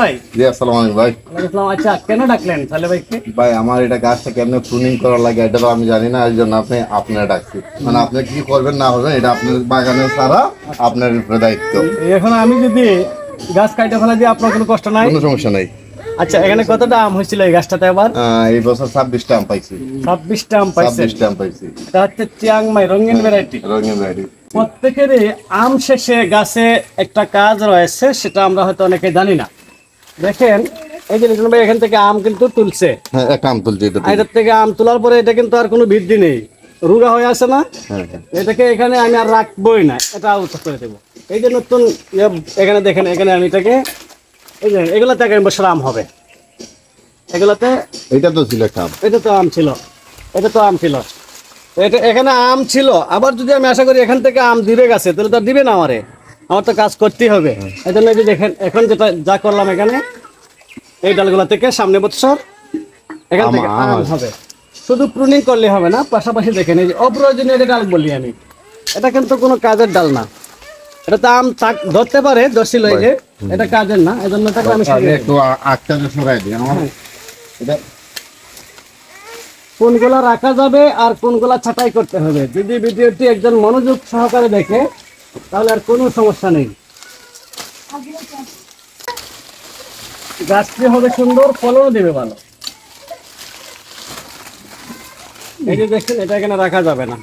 ভাই জি আসসালামু আলাইকুম ভাই। আসসালাম। আচ্ছা কেন ডাকলেন তাহলে ভাইকে? ভাই আমার এটা গাছটা কেমনে প্রুনিং করা লাগে এটা তো আমি জানি না, এই জন্য আপনার ডাকছি। মানে আপনি কি করবেন না করবেন এটা আপনার বাগানের ছাড়া আপনার উপরে দায়িত্ব। এখন আমি যদি গাছ কাইটে ফেলা দিই আপনার কোনো কষ্ট নাই? কোনো সমস্যা নাই। আচ্ছা এখানে কতটা আম হয়েছিল এই গাছটাতে? আবার এই বছর 26টা আম পাইছি। 26টা আম পাইছে। 26টা আম পাইছি। এটা হচ্ছে চিয়াংমাই রঙিন ভ্যারাইটি। রঙিন ভ্যারাইটি। প্রত্যেকেরই আম শেষে গাছে একটা কাজ রয়েছে, সেটা আমরা হয়তো অনেকে জানি না। দেখেন এই যে লিটন ভাই এখান থেকে আম কিন্তু তুলছে। হ্যাঁ একটা আম তুলছি এটা। এটার থেকে আম তোলার পরে এটা কিন্তু আর কোনো বৃদ্ধি নেই, রুগা হয়ে আছে না? এটাকে এখানে আমি আর রাখবোই না, এটা আউট করে দেবো। এই যে নতুন এখানে দেখেন, এখানে আমি এটাকে এই যে এগুলোতে আগামী বছর আম হবে। এগুলোতে এটা তো ছিল একটা আম। এটা তো আম ছিল, এটা তো আম ছিল, এটা এখানে আম ছিল। আবার যদি আমি আশা করি এখান থেকে আম দিবে গাছে, তাহলে তো আর দিবে না আমারে, আমার তো কাজ করতেই হবে। এই জন্য এই যে দেখেন এখন যেটা যা করলাম, এখানে এই ডালগুলো থেকে সামনে বছর এখান থেকে আম হবে। শুধু প্রুনিং করলে হবে না, পাশাপাশি দেখেন এই যে অপ্রয়োজনীয় যে ডাল বলি আমি, এটা কিন্তু কোনো কাজের ডাল না। এটা তো আম ধরতে পারে, ধরছিল এই যে, এটা কাজের না। এই জন্য তাকে আমি একটু আটটা সরাই দিই আমার এটা। কোনগুলা রাখা যাবে আর কোনগুলা ছাঁটাই করতে হবে, যদি ভিডিওটি একজন মনোযোগ সহকারে দেখে তাহলে আর কোনো সমস্যা নেই। গাছটি হবে সুন্দর, ফলনও দেবে ভালো। এই যে দেখছেন, এটা এখানে রাখা যাবে না।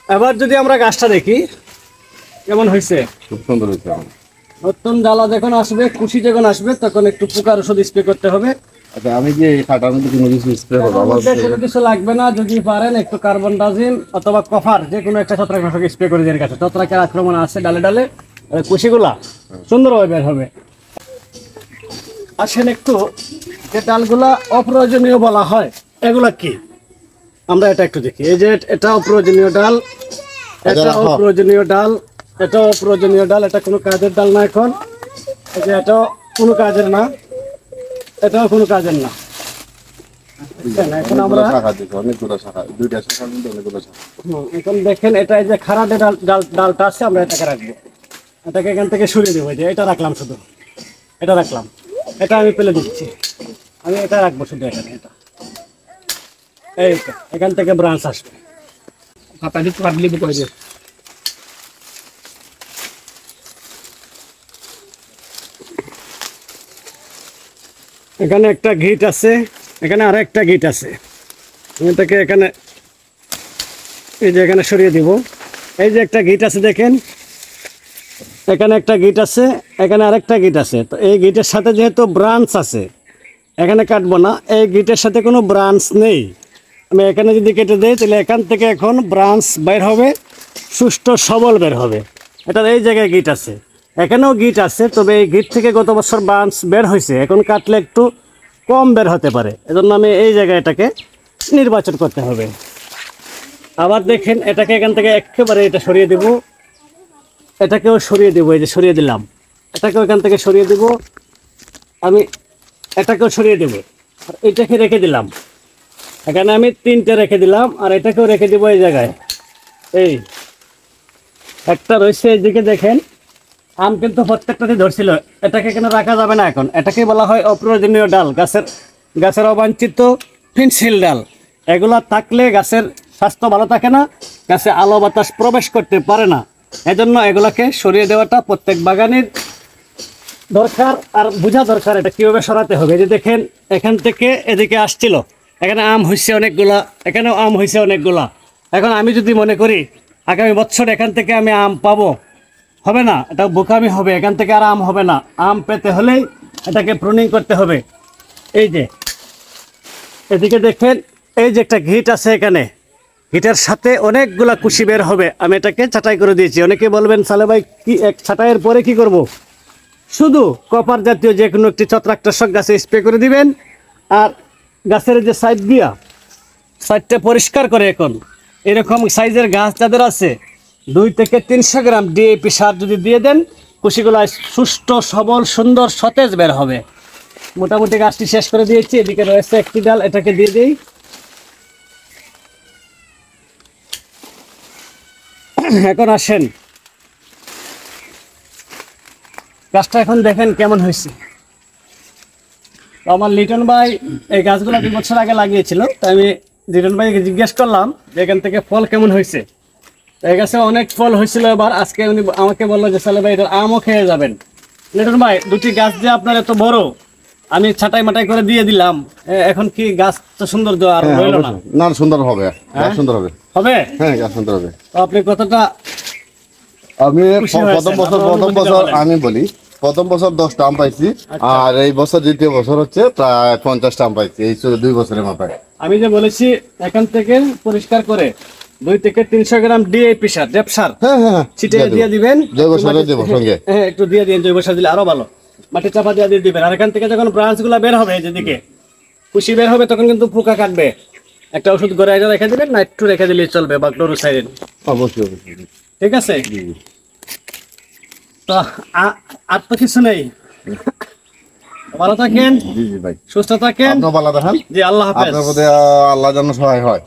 এবার যদি আমরা গাছটা দেখি কেমন হয়েছে, খুব সুন্দর হয়েছে। নতুন ডালা যখন আসবে, কুশি যখন আসবে, তখন একটু পোকার ওষুধ স্প্রে করতে হবে। আচ্ছা আমি যে কাটার মধ্যে কোনো কিছু স্প্রে করবো? আমার কোনো কিছু লাগবে না, যদি পারেন একটু কার্বন ডাজিম অথবা কফার যে কোনো একটা ছত্রাকনাশক স্প্রে করে দিয়ে গাছে। ছত্রাকের আক্রমণ আছে ডালে ডালে, কুশিগুলা সুন্দরভাবে বের হবে। আসেন একটু, যে ডালগুলা অপ্রয়োজনীয় বলা হয় এগুলা কি আমরা এটা একটু দেখি। এই যে এটা অপ্রয়োজনীয় ডাল, এটা অপ্রয়োজনীয় ডাল, এটা অপ্রয়োজনীয় ডাল, এটা কোনো কাজের ডাল না। এখন এই যে এটা কোনো কাজের না, এটাও কোনো কাজের না। এখন আমরা এখন দেখেন, এটা এই যে খারাপ ডালটা আছে, আমরা এটাকে রাখবো। এটাকে এখান থেকে সরিয়ে দেবো। যে এটা রাখলাম, শুধু এটা রাখলাম, এটা আমি ফেলে দিচ্ছি। আমি এটা রাখবো শুধু এখানে। এটা এইটা এখান থেকে ব্রাঞ্চ আসবে। এখানে একটা গিট আছে, এখানে আর একটা গিট আছে। এটাকে এখানে এই যে এখানে সরিয়ে দিব। এই যে একটা গিট আছে দেখেন, এখানে একটা গিট আছে, এখানে আরেকটা গিট আছে। তো এই গিটের সাথে যেহেতু ব্রাঞ্চ আছে, এখানে কাটবো না। এই গিটের সাথে কোনো ব্রাঞ্চ নেই, আমি এখানে যদি কেটে দিই তাহলে এখান থেকে এখন ব্রাঞ্চ বের হবে, সুষ্ঠু সবল বের হবে। এটার এই জায়গায় গিট আছে, এখানেও গিট আছে, তবে এই গিট থেকে গত বছর ব্রাঞ্চ বের হয়েছে, এখন কাটলে একটু কম বের হতে পারে। এজন্য আমি এই জায়গায় এটাকে নির্বাচন করতে হবে। আবার দেখেন, এটাকে এখান থেকে একেবারে এটা সরিয়ে দেব, এটাকেও সরিয়ে দেবো। এই যে সরিয়ে দিলাম, এটাকেও এখান থেকে সরিয়ে দেব আমি, এটাকেও সরিয়ে দেব, আর এটাকে রেখে দিলাম। এখানে আমি তিনটে রেখে দিলাম, আর এটাকেও রেখে দেবো এই জায়গায়। এই একটা রয়েছে এইদিকে দেখেন, আম কিন্তু প্রত্যেকটাতে ধরছিল। এটাকে এখানে রাখা যাবে না এখন, এটাকে বলা হয় অপ্রয়োজনীয় ডাল, গাছের অবাঞ্ছিত ফিনসিল ডাল। এগুলা থাকলে গাছের স্বাস্থ্য ভালো থাকে না, গাছে আলো বাতাস প্রবেশ করতে পারে না। এজন্য এগুলাকে সরিয়ে দেওয়াটা প্রত্যেক বাগানের দরকার, আর বোঝা দরকার এটা কীভাবে সরাতে হবে। এই যে দেখেন, এখান থেকে এদিকে আসছিল, এখানে আম হয়েছে অনেকগুলা, এখানেও আম হয়েছে অনেকগুলা। এখন আমি যদি মনে করি আগামী বছর এখান থেকে আমি আম পাবো, হবে না, এটা বোকামি হবে। এখান থেকে আর আম হবে না। আম পেতে হলেই এটাকে প্রুনিং করতে হবে। এই যে এদিকে দেখেন, এই যে একটা ঘিট আছে, এখানে ঘিটের সাথে অনেকগুলা কুশি বের হবে। আমি এটাকে ছাঁটাই করে দিয়েছি। অনেকে বলবেন সালে ভাই কি এক ছাঁটাইয়ের পরে কি করব? শুধু কপার জাতীয় যে কোনো একটি ছত্রাকনাশক গাছে স্প্রে করে দিবেন, আর গাছের যে সাইডটা পরিষ্কার করে, এখন এরকম সাইজের গাছ যাদের আছে 2 থেকে 300 গ্রাম ডিএপি সার যদি দিয়ে দেন, কুশিগুলো সুষ্ঠু সবল সুন্দর সতেজ বের হবে। মোটামুটি গাছটি শেষ করে দিয়েছি। এদিকে রয়েছে একটি ডাল, এটাকে দিয়ে দিই। এখন আসেন, গাছটা এখন দেখেন কেমন হয়েছে। তো আমার লিটন ভাই এই গাছগুলো 2 বছর আগে লাগিয়েছিল, তাই আমি লিটন ভাইকে জিজ্ঞেস করলাম যে এখান থেকে ফল কেমন হয়েছে। এই গাছে অনেক ফল হয়েছিল এবার। আজকে উনি আমাকে বললো যে সালে ভাই এটার আমও খেয়ে যাবেন। লিটন ভাই, 2টি গাছ যে আপনার এত বড়, আমি ছাটাই মাটাই করে দিয়ে দিলাম, এখন কি গাছ তো সুন্দর আর রইল না? না, সুন্দর হবে, গাছ সুন্দর হবে। হবে? হ্যাঁ, গাছ সুন্দর হবে। তো আপনি কতটা আমি খুশি হয়েছেন? প্রথম বছর আপনার অনুভূতিটা বলেন। আমি বলি, প্রথম বছর 10টা আম পাইছি, আর এই বছর দ্বিতীয় বছর হচ্ছে প্রায় 50টা আম পাইছি এই 2 বছরের মাথায়। আমি যে বলেছি এখান থেকে পরিষ্কার করে 2 থেকে 300 গ্রাম ডিএপি সার, জৈব সার হ্যাঁ হ্যাঁ, ছিটিয়ে দিয়ে দিবেন। জৈব সারও দেবো সঙ্গে। হ্যাঁ, একটু দিয়ে দিন, জৈব সার দিলে আরো ভালো। মাটি চাপা দিয়ে দিবেন। আর এখান থেকে যখন ব্রাঞ্চ গুলা বের হবে, যেদিকে কুশি বের হবে, তখন কিন্তু পোকা কাটবে। একটা ওষুধ করে এটা রেখে দিবেন, না একটু রেখে দিলে চলবে, বা ক্লোরোসাইড। অবশ্যই অবশ্যই। ঠিক আছে? তো আর তো কিছু নেই। ভালো থাকেন, জি জি ভাই, সুস্থ থাকেন। আপনার ভালো থাকেন। জি, আল্লাহ হাফেজ। আপনার প্রতি আল্লাহ যেন সহায় হয়।